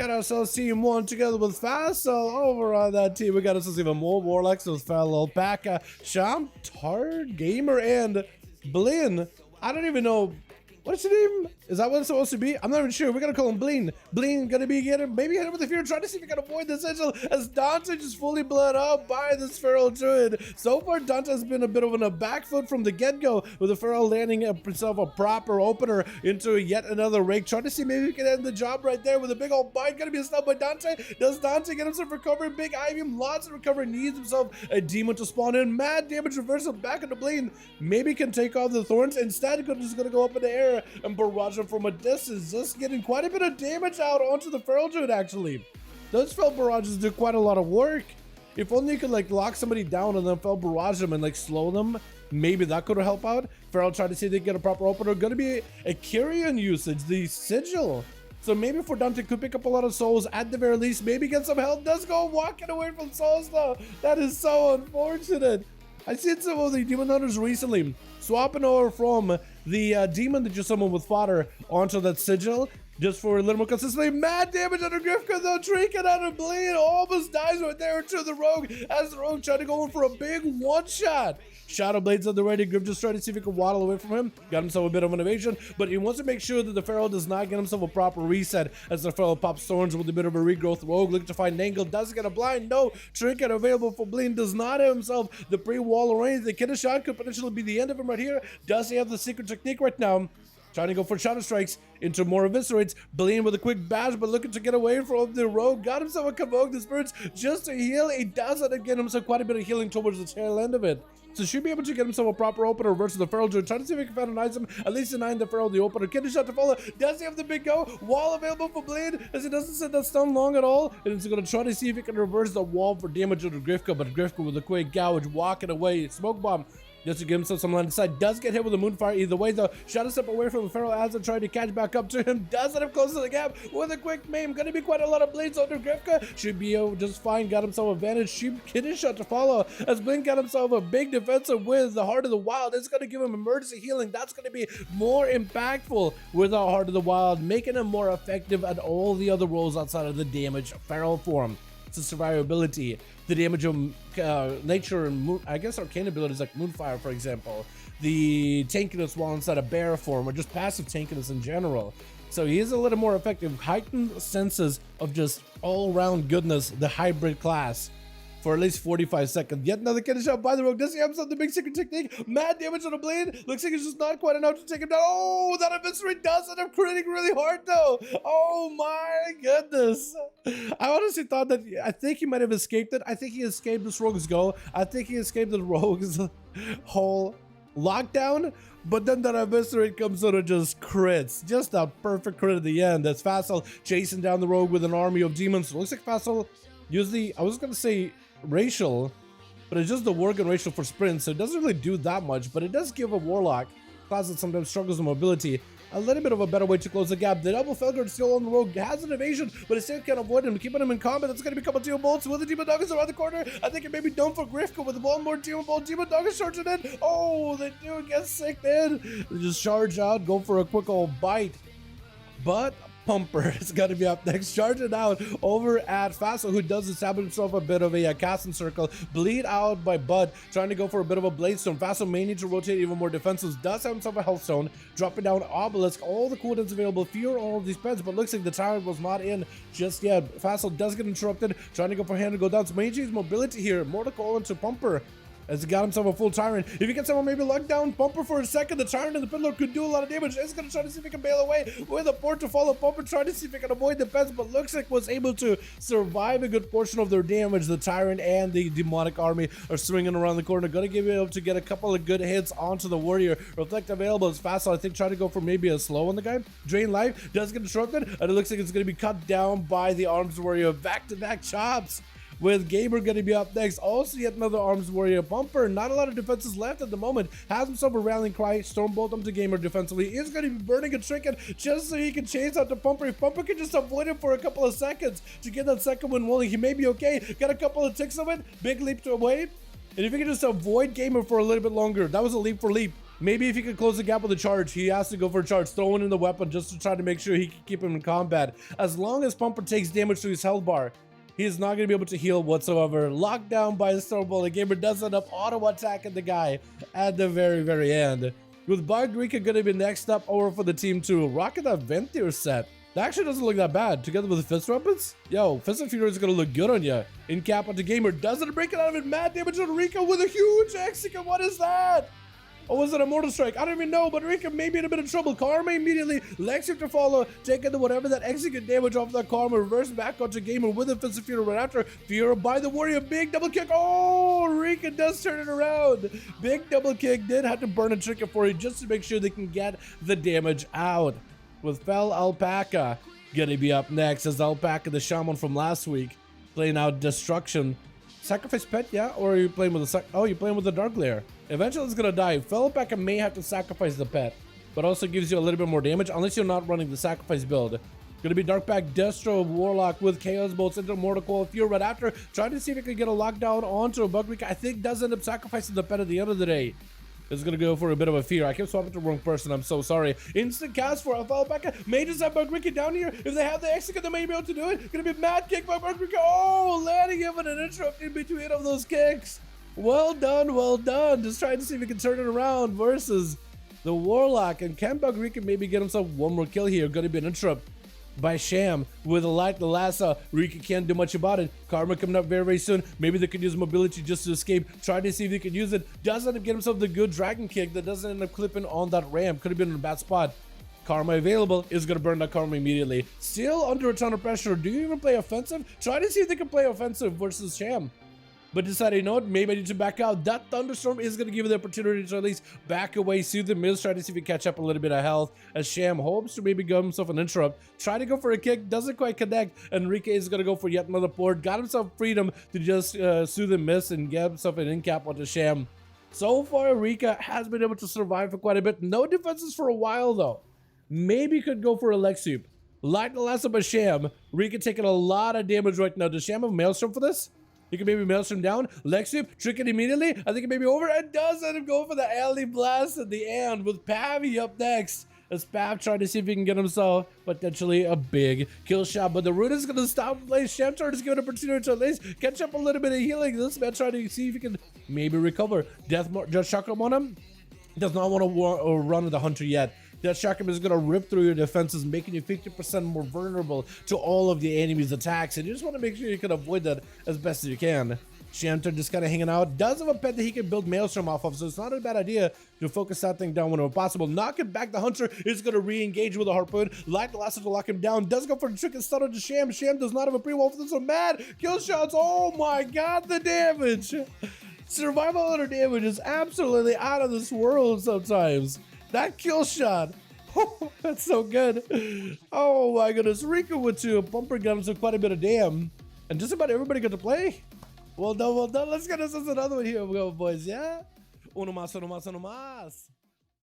got ourselves team 1 together with Fassel. Over on that team, we got ourselves even more Warlocks with Fel, Alpaca, Sham, Tard, Gamer, and Blin. I don't even know. What's your name? Is that what it's supposed to be? I'm not even sure. We're gonna call him Bleen. Bleen gonna be getting, maybe hit him with the fear, trying to see if he can avoid the sigil as Dante just fully bled up by this Feral Druid. So far, Dante has been a bit of a back foot from the get-go, with the Feral landing himself a proper opener into yet another rake. Trying to see maybe he can end the job right there with a big old bite. Gonna be a stun by Dante. Does Dante get himself recovered? Big Ivy, lots of recovery. Needs himself a demon to spawn in. Mad damage reversal back into Bleen. Maybe can take off the thorns. Instead, just gonna go up in the air and barrage him from a distance, just getting quite a bit of damage out onto the Feral Druid. Actually, those Fel barrages do quite a lot of work. If only you could like lock somebody down and then Fel barrage them and like slow them, maybe that could help out. Feral trying to see if they get a proper opener. Gonna be a Kyrian usage, the sigil. So maybe for Dante could pick up a lot of souls at the very least, maybe get some health. Does go walking away from souls though. That is so unfortunate. I seen some of the demon hunters recently swapping over from the demon that you summoned with fodder onto that sigil just for a little more consistency. Mad damage under Grifka though, Trinket out of Bleed, almost dies right there to the Rogue as the Rogue tried to go in for a big one-shot. Shadow Blades on the ready. Grip just trying to see if he can waddle away from him. Got himself a bit of an evasion, but he wants to make sure that the Feral does not get himself a proper reset as the Feral pops thorns with a bit of a regrowth. Rogue looking to find an angle. Doesn't get a blind. No. Trinket available for Bleen. Does not have himself the pre-wall range. The Kidda shot could potentially be the end of him right here. Does he have the secret technique right now? Trying to go for shadow strikes into more eviscerates. Bleen with a quick bash, but looking to get away from the Rogue. Got himself a Convoke the Spirits just to heal. He does end up getting himself quite a bit of healing towards the tail end of it. So should be able to get himself a proper opener versus the Feral Druid. Trying to see if he can find an item. At least denying the Feral the opener. Kidda shot to follow. Does he have the big go? Wall available for Bleen as he doesn't set that stun long at all. And he's going to try to see if he can reverse the wall for damage to Grifka. But Grifka with a quick gouge walking away. Smoke bomb. Just to give himself some line of sight. Does get hit with a Moonfire either way though. Shadow step away from the Feral as they're trying to catch back up to him. Does end up close to the gap with a quick maim. Gonna be quite a lot of blades under Grifka. Should be just fine. Got himself advantage. Kidda shot to follow as Blink got himself a big defensive with the Heart of the Wild. It's gonna give him emergency healing. That's gonna be more impactful with our Heart of the Wild, making him more effective at all the other roles outside of the damage Feral form. It's a survivability, the damage of nature and I guess arcane abilities like Moonfire, for example, the tankiness while inside a bear form, or just passive tankiness in general. So he is a little more effective, heightened senses of just all-around goodness, the hybrid class. For at least 45 seconds. Yet another Kidda shot by the Rogue. Does he have something big secret technique? Mad damage on the Blade. Looks like it's just not quite enough to take him down. Oh, that eviscerate does end up critting really hard though. Oh my goodness. I honestly thought that, I think he might have escaped it. I think he escaped this Rogue's go. I think he escaped the Rogue's whole lockdown. But then that eviscerate comes out and just crits. Just a perfect crit at the end. That's Fassel chasing down the Rogue with an army of demons. So it looks like Fassel used the, I was going to say racial, but it's just the Worgen racial for sprint, so it doesn't really do that much, but it does give a Warlock class that sometimes struggles with mobility a little bit of a better way to close the gap. The double Felguard still on the Rogue, has an evasion, but it still can't avoid him, keeping him in combat. That's going to be a couple of Demon Bolts with the Demon Doggers around the corner. I think it may be done for Grifka with one more Demon Bolt. Demon Doggers charging in. Oh, they do get sick in. They just charge out, go for a quick old bite. But Pumper is going to be up next, charging out over at Fassel, who does establish himself a bit of a casting circle. Bleed out by Bud, trying to go for a bit of a blade stone. Fassel may need to rotate even more defenses. Does have himself a health stone, dropping down Obelisk. All the cooldowns available, fear all of these pets, but looks like the Tyrant was not in just yet. Fassel does get interrupted, trying to go for hand to go down. So may change mobility here. More to call into Pumper, as he got himself a full Tyrant. If he gets someone maybe locked down Pumper for a second, the Tyrant and the Fiddler could do a lot of damage. He's going to try to see if he can bail away with a port to follow Pumper, trying to see if he can avoid the pets, but looks like was able to survive a good portion of their damage. The Tyrant and the demonic army are swinging around the corner. Going to give you able to get a couple of good hits onto the Warrior. Reflect available is Fassel. I think trying to go for maybe a slow on the guy. Drain life, does get disrupted, and it looks like it's going to be cut down by the Arms Warrior. Back-to-back chops, with Gamer going to be up next. Also yet another Arms Warrior Pumper. Not a lot of defenses left at the moment. Has himself a Rallying Cry. Stormbolt onto Gamer defensively. He is going to be burning a Trinket just so he can chase out the Pumper. If Pumper can just avoid him for a couple of seconds to get that second one rolling, he may be okay. Got a couple of ticks of it. Big leap to away. And if he can just avoid Gamer for a little bit longer. That was a leap for leap. Maybe if he could close the gap with a charge, he has to go for a charge, throwing in the weapon just to try to make sure he can keep him in combat. As long as Pumper takes damage to his health bar, he is not going to be able to heal whatsoever. Locked down by a Stormbolt, the gamer does end up auto-attacking the guy at the very end. With Bug Rika going to be next up over for the team 2. Rocking that Ventier set. That actually doesn't look that bad. Together with the Fist Weapons, yo, Fist of Fury is going to look good on you. In cap on the gamer, doesn't break it out of it. Mad damage on Rika with a huge Execute. What is that? Or was it a Mortal Strike? I don't even know, but Rika may be in a bit of trouble. Karma immediately, Lexi to follow, taking the whatever that Execute damage off that Karma, reverse back onto Gamer with a Fist of Fury right after. Fear by the Warrior, big double kick. Oh, Rika does turn it around. Big double kick, did have to burn a Trinket for you just to make sure they can get the damage out. With Fel Alpaca gonna be up next as Alpaca, the shaman from last week, playing out Destruction. Sacrifice pet, yeah? Or are you playing with the you're playing with the Dark Lair. Eventually it's gonna die. Fel Alpaca may have to sacrifice the pet, but also gives you a little bit more damage unless you're not running the sacrifice build. Gonna be Dark Pack, Destro, Warlock with Chaos Bolts into Mortal Coil Fury right after. Trying to see if he can get a lockdown onto a Bug Rika. I think does end up sacrificing the pet at the end of the day. Is gonna go for a bit of a fear. I kept swapping to the wrong person. I'm so sorry. Instant cast for Fel Alpaca. May just have Bug Rika down here. If they have the Execute, they may be able to do it. Gonna be Mad Kick by Bug Rika. Oh, landing him with an interrupt in between of those kicks. Well done, well done. Just trying to see if he can turn it around versus the Warlock. And can Bug Rika maybe get himself one more kill here? Gonna be an interrupt by Sham with a light the Lassa. Rika can't do much about it. Karma coming up very soon. Maybe they could use mobility just to escape. Try to see if they could use it. Does end up getting himself the good dragon kick that doesn't end up clipping on that ramp. Could have been in a bad spot. Karma available is going to burn that Karma immediately. Still under a ton of pressure. Do you even play offensive? Try to see if they can play offensive versus Sham. But decided, you know what, maybe I need to back out. That Thunderstorm is going to give you the opportunity to at least back away, soothe the Miz, try to see if he catch up a little bit of health. As Sham hopes to maybe give himself an interrupt. Try to go for a kick, doesn't quite connect. And Rika is going to go for yet another port. Got himself freedom to just soothe and miss and get himself an in-cap onto Sham. So far, Rika has been able to survive for quite a bit. No defenses for a while, though. Maybe could go for a Lexup. Like the last of a Sham, Rika taking a lot of damage right now. Does Sham have Maelstrom for this? He can maybe Maelstrom down. Lexup, trick it immediately. I think it may be over. And does end up go for the alley blast at the end with Pavi up next. As Pav trying to see if he can get himself potentially a big kill shot. But the Rune is going to stop play. Shamtar is given an opportunity to at least catch up a little bit of healing. This man trying to see if he can maybe recover. Death Chakram on him. Does not want to run with the Hunter yet. That Chakram is going to rip through your defenses, making you 50% more vulnerable to all of the enemy's attacks. And you just want to make sure you can avoid that as best as you can. Shamtar just kind of hanging out. Does have a pet that he can build Maelstrom off of, so it's not a bad idea to focus that thing down whenever possible. Knocking back the Hunter is going to re-engage with a Harpoon. Light the Lasso to lock him down. Does go for the trick and stun to Sham. Sham does not have a pre-wall for this, so mad kill shots. Oh my god, the damage. Survival under damage is absolutely out of this world sometimes. That kill shot. Oh, that's so good. Oh my goodness. Rika with 2 bumper guns with quite a bit of damn. And just about everybody got to play. Well done, well done. Let's get this as another one here we go, boys, yeah? Uno más, uno más, uno más.